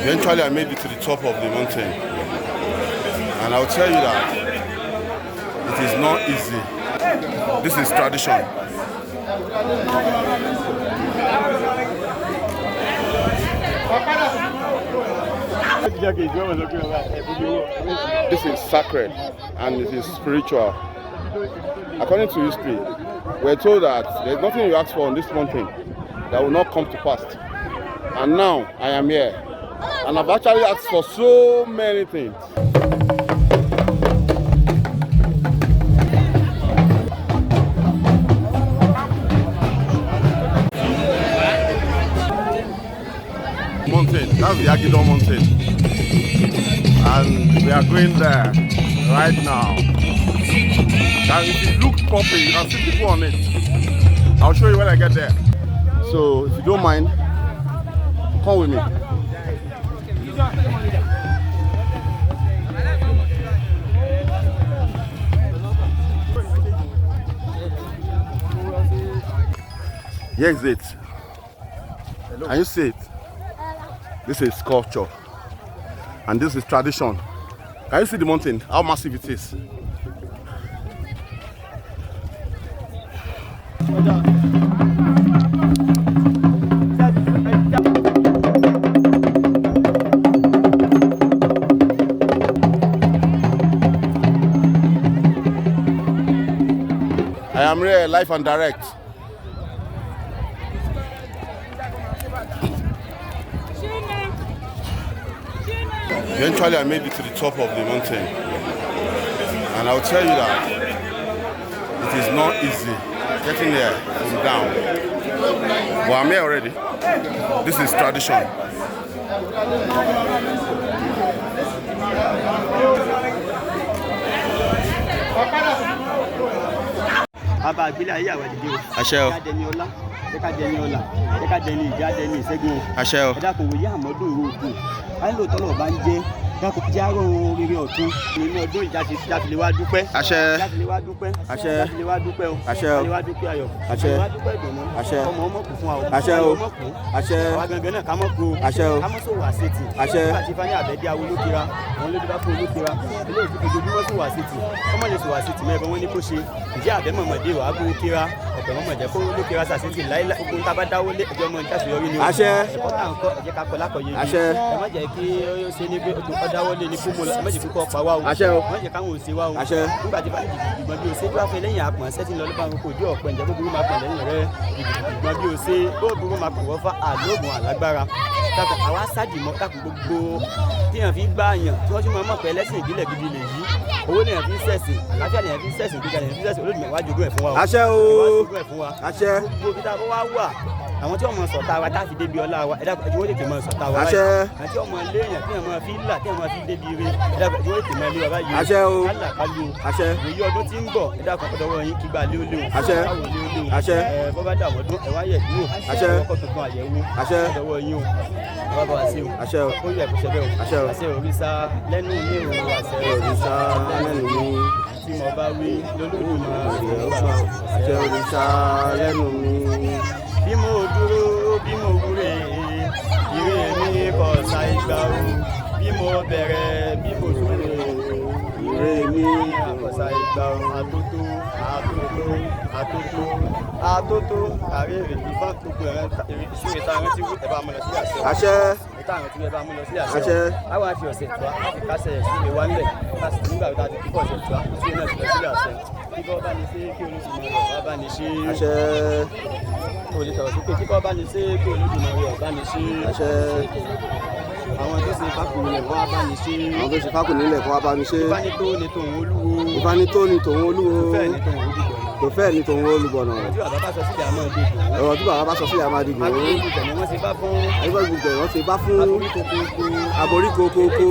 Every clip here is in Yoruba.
Eventually, I made it to the top of the mountain, and I'll tell you that it is not easy. This is tradition. This is sacred and it is spiritual. According to history, we're told that there's nothing you ask for on this mountain that will not come to pass. And now I am here, and I've actually asked for so many things. Mountain, that's the Agidan mountain, and we are going there right now. And if you look properly, you can see people on it. I'll show you when I get there. So if you don't mind, come with me. Here's it. Can you see it? This is culture, and this is tradition. Can you see the mountain? How massive it is? I am here live and direct. Eventually, I made it to the top of the mountain, and I'll tell you that it is not easy getting there from down. But I'm here already. This is tradition. dákun járó rere ọ̀tún nínú ọdún ìjáde wá dúpẹ́ jáde wá dúpẹ́ jáde wá dúpẹ́ o jáde wá dúpẹ́ ayọ̀ jáde wá dúpẹ́ ìdùnnú ọmọ ọmọ kù fún wa o ọmọ kù àwa gangan náà ká mọ̀ kú o ká mọ̀ sọ wà sétì nígbà tí fani àbẹ̀dí awo lókera àwọn olódì bá fún olókera eléyìí tí ojoojúmọ́ sọ wà sétì ọmọ lè sọ wà sétì mẹ́ẹ̀bọ wọn ní kó ṣe ìjẹ́ àbẹ́mọ̀mọ̀dé wà á gbówó kera ọ̀pẹ̀ mọ̀mọ̀ jẹ́ kó lókera sàsétì láìláì ogun tá a bá dáwó lé ẹjọ́ mọ́ níta ṣèyọrí ni o ẹ̀kọ́ tá à ń kọ́ ẹ̀jẹ̀ ká kọ́ lákọ̀ọ́yé ni ẹ má jẹ́ kí ó ṣe ní bí dáwọ́ lé ní kó mo lọ ẹ má jẹ́ kíkọ́ pa wá o má jẹ́ káwọn ò ṣe wá o nígbà tí bá ní ìgbìmọ̀ bí o ṣe bá fẹ́ lẹ́yìn àpọ̀n sẹ́tì lọ lọ́ba kò dé ọ̀pẹ ǹjẹ́ gbogbo máa pọ̀ lẹ́yìn rẹ ìgbìmọ̀ bí o ṣe gbogbo máa pọ̀ wọ́fà àlóògùn àlágbára káàkiri àwa sádìmọ́ káàkiri gbogbo tíyàn fi gbá àyàn tí wọ́n tún máa mọ̀ pé ẹlẹ́sìn ìbílẹ̀ gidi lè yí owó lèyàn fi ń ṣẹ̀sìn àlàáfíà lèyàn fi ń ṣẹ̀sìn gíga lèyàn fi ń ṣẹ̀sìn olódùmọ̀ wá jogún ẹ̀ fún wa o àṣẹ o àṣẹ gbogbo bí tá a bá wá wà àwọn tí wọ́n mọ̀ sọ̀tà wa tá a fi débi ọlá wa ẹ̀dá ìwé tètè mọ̀ sọ̀tà wa báyìí àti ọmọ léèyàn tí wọ́n máa fi là tí wọ́n máa fi débi ire ẹ̀dá ìwé tètè mọ̀ ilé wa báyìí àṣẹ o kálà kálù òye ọdún tí ń bọ̀ ẹ̀dá kan pọ̀dọ̀ wọ̀nyí kí gbà lé ó lé o àṣẹ àṣẹ bọ́bá dà wọ́n dún ẹ̀wá yẹ̀ dúró àṣẹ ọkọ̀ tuntun àyẹ̀wò àṣẹ pọ̀dọ̀ wọ̀nyí o bàbá bá wa sí o àṣẹ o ó yẹ kó ṣe bẹ́ẹ̀ o àṣẹ o àṣẹ òrìṣà lẹ́nu mi ò àṣẹ òrìṣà lẹ́nu mi tí mo bá wí lólùmọ̀ àṣẹ òrìṣà lẹ́nu mi bí mo dúró bí mo wúre ire mi kò ṣàì gbà o bí mo bẹ̀rẹ̀ bí mo dúró ire mi kò ṣàì gbà o àtótó àtótó àtótó àtótó àrèrè ìfá gbogbo ìṣúre tá a rántí wí ẹ bá mú lọ sí àṣẹ ìta àwọn tí ẹ bá mú lọ sí àṣẹ àwọn àti ọ̀sẹ̀ tó a láti kásẹ̀ ìṣúre wá nílẹ̀ láti nígbà tó a ti kíkọ̀ ọ̀sẹ̀ tó a ìṣúre náà ti lọ sí àṣẹ kíkọ́ bá ní ṣe kí olùsùnmọ̀ rẹ̀ bá ní ṣe àṣẹ olè sọ̀rọ̀ sí pé kíkọ́ bá ní ṣe kí olùsùnmọ̀ rẹ̀ bá ní ṣe àṣẹ àwọn tó ṣe fákùn nílẹ̀ kó wá bá ní ṣe àwọn tó ṣe fákùn nílẹ̀ kó wá bá ní ṣe ìfanitó ni tòun olúwo ìfanitó ni tòun olúwo kò fẹ́ ní tòun olùgbọ̀nà ọ̀rọ̀ tí bàbá bá sọ sílẹ̀ àmọ́ dìgbò wọ́n ti bá fún aborí kokoko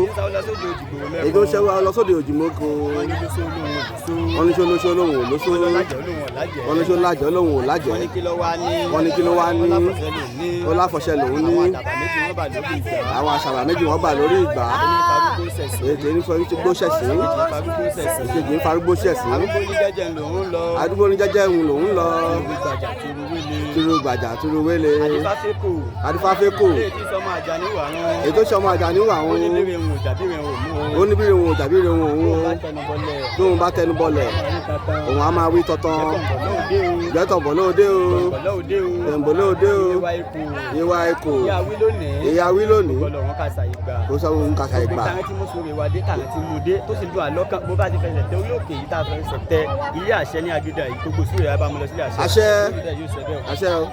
èyí tó ṣẹ́wọ́ lọ sóde òjìmọ́ ko wọ́n ní ṣolóṣó lóhùn olóṣó wọ́n ní ṣó lájẹ́ olóhùn ò lájẹ́ wọ́n ní kí ló wá ní ó láfọ̀ṣẹ́ lòún ní àwọn àṣàbà méjì wọ́n bà lórí ìgbà èdè ní farugbó ṣẹ̀sìn èkejì ní farugbó ṣẹ̀sìn àdúgbò ní jẹ́jẹ́ ń lòún lọ turu gbàjà turu wele adifáfẹ́kò ètò ìṣọmọ àjàníwà wọn ó ní bíire wọn ò tàbí ire wọn òun tóun bá tẹnu bọlẹ̀ òun á máa wí tọ̀tàn gbẹ́tọ̀bọ̀ lóde o tẹ̀m̀bọ̀ lóde o yíwá ikò ìyàwí lónìí kó sọ òun kàṣà ìgbà. tó sì dùn àlọ́kàn bó bá ti fẹsẹ̀ tẹ orí òkè yìí tá a fẹsẹ̀ tẹ ilé àṣẹ ní Agidan yìí gbogbo sí ìrẹ́ abámu lọ sílé àṣẹ. àṣẹ o.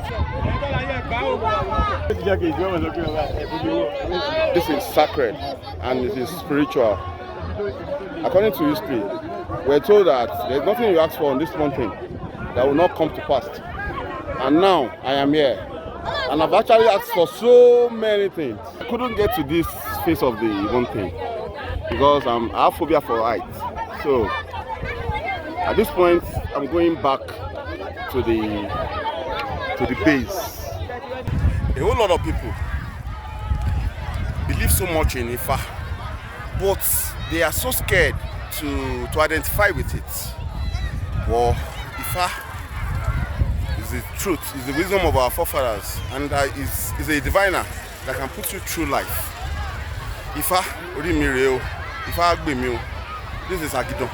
This is sacred and it is spiritual. According to history, we're told that there's nothing you ask for on this mountain that will not come to pass. And now I am here. And I've actually asked for so many things. I couldn't get to this phase of the mountain because I have phobia for heights. So at this point, I'm going back to the base. A whole lot of people believe so much in Ifa, but they are so scared to identify with it. Well, Ifa is the truth, is the wisdom of our forefathers, and is a diviner that can put you through life. Ifa, ori mi re o, Ifa agbe mi o. This is Agidan.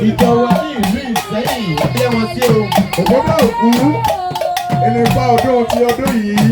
Ìjọba ní ìlú Ìsẹ́yìn ọdẹ wọn sí o ògbóná òkú ẹni bá ọdún ti ọdún yìí.